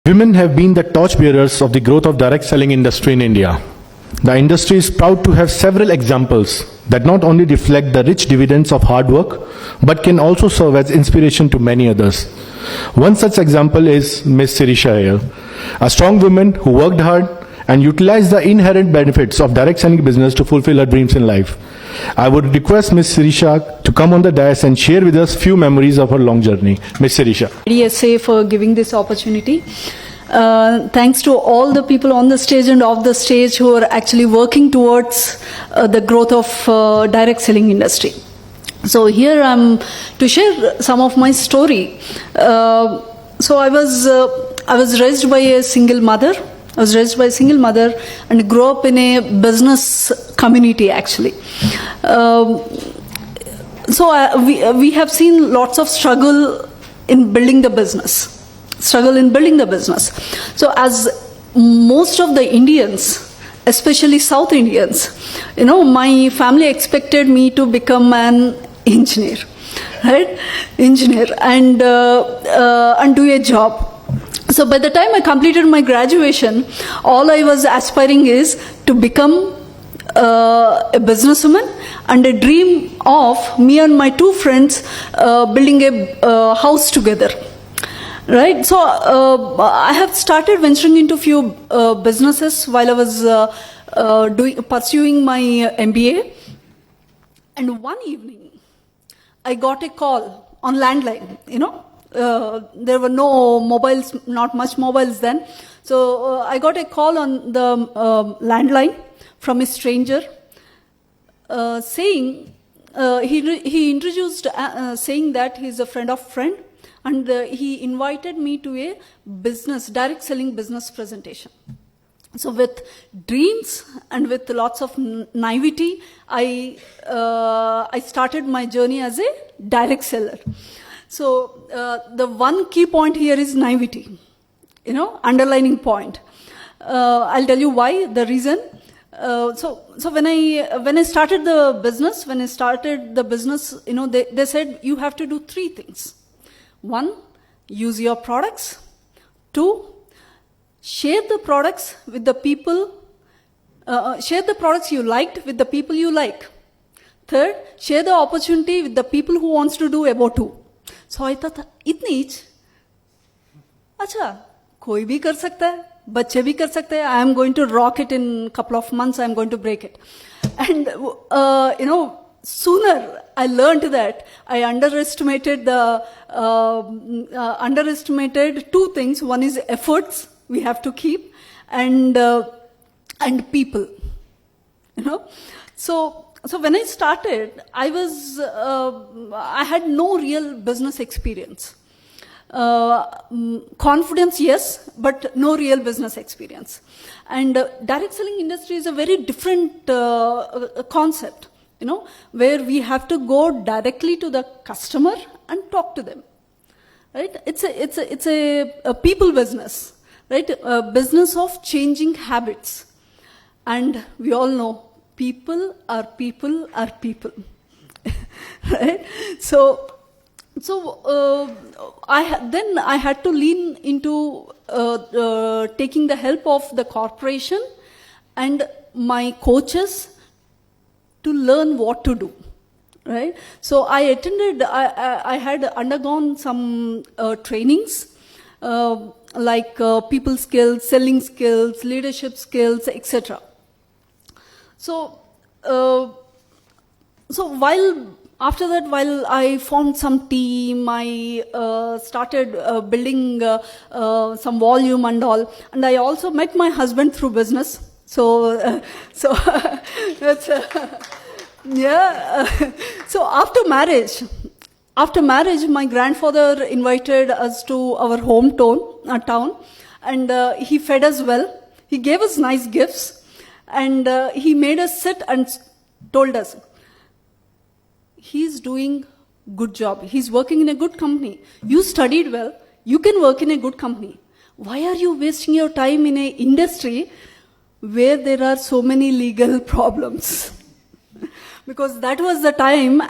Women have been the torchbearers of the growth of direct selling industry in India. The industry is proud to have several examples that not only reflect the rich dividends of hard work, but can also serve as inspiration to many others. One such example is Ms. Sirisha Iyer, a strong woman who worked hard and utilized the inherent benefits of direct selling business to fulfill her dreams in life. I would request Ms. Sirisha to come on the dais and share with us few memories of her long journey. Ms. Sirisha. DSA for giving this opportunity. Thanks to all the people on the stage and off the stage who are actually working towards the growth of direct selling industry. So here I'm to share some of my story. So I was raised by a single mother. I was raised by a single mother and grew up in a business community actually. So we have seen lots of struggle in building the business. So as most of the Indians, especially South Indians, my family expected me to become an engineer, right? Engineer and do a job. So by the time I completed my graduation, all I was aspiring is to become a businesswoman and a dream of me and my two friends building a house together. Right, so I have started venturing into few businesses while I was pursuing my MBA. And one evening, I got a call on landline. There were no mobiles, not much mobiles then. So I got a call on the landline from a stranger saying he introduced saying that he's a friend of friend. And he invited me to a direct selling business presentation. So with dreams and with lots of naivety, I started my journey as a direct seller. So the one key point here is naivety, underlining point. I'll tell you why, the reason. So when I started the business, they said you have to do three things. One, use your products. Two, share the products with the people, share the products you liked with the people you like. Third, share the opportunity with the people who wants to do about two. So I thought, itni each? Acha, koi bhi kar sakta hai, bachche bhi kar sakte hai. I am going to rock it in a couple of months, I am going to break it. And, sooner I learned that I underestimated two things. One is efforts we have to keep, and people. So when I started, I had no real business experience. Confidence, yes, but no real business experience. And direct selling industry is a very different concept. Where we have to go directly to the customer and talk to them, right? It's a people business, right? A business of changing habits, and we all know people are people, right? So I had to lean into taking the help of the corporation and my coaches to learn what to do, right? So I had undergone some trainings like people skills, selling skills, leadership skills, etc. So after that, while I formed some team, I started building some volume and all, and I also met my husband through business. So that's yeah. So after marriage, my grandfather invited us to our town, and he fed us well. He gave us nice gifts, and he made us sit and told us, he's doing good job. He's working in a good company. You studied well. You can work in a good company. Why are you wasting your time in an industry where there are so many legal problems? Because that was the time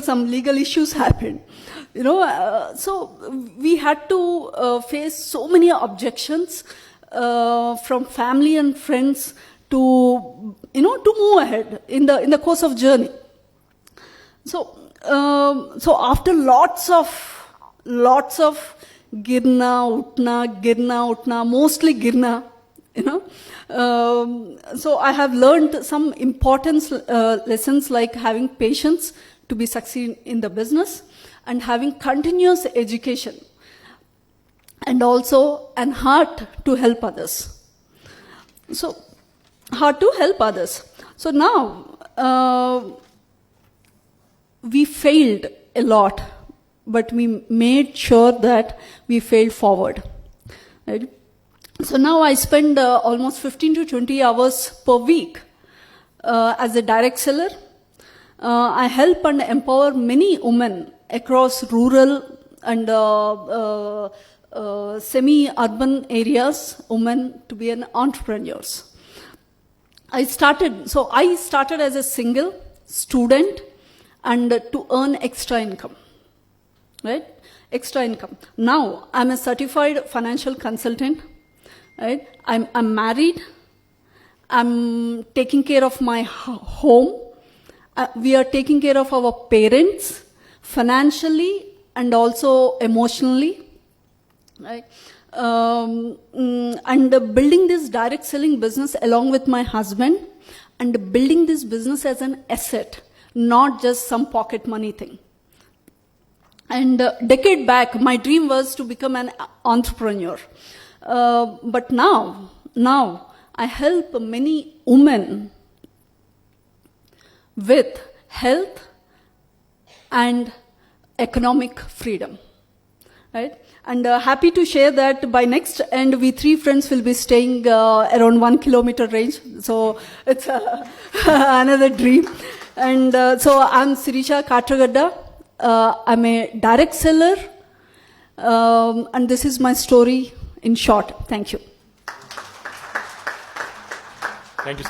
some legal issues happened. So we had to face so many objections from family and friends to move ahead in the course of journey. So after lots of girna utna, mostly girna, so I have learned some important lessons like having patience to be succeed in the business, and having continuous education, and also an heart to help others. So heart to help others. So now we failed a lot, but we made sure that we failed forward. Right? So now I spend almost 15 to 20 hours per week as a direct seller. I help and empower many women across rural and semi-urban areas, women to be an entrepreneurs. I started as a single student and to earn extra income, right? Extra income. Now I'm a certified financial consultant, right? I'm married. I'm taking care of my home. We are taking care of our parents financially and also emotionally, right? And building this direct selling business along with my husband, and building this business as an asset, not just some pocket money thing. And a decade back, my dream was to become an entrepreneur. But now I help many women with health and economic freedom, right? And happy to share that by next end, we 3 friends will be staying around 1 kilometer range. So it's another dream. And so I'm Sirisha Katragadda. I'm a direct seller. And this is my story in short. Thank you. Thank you, sir.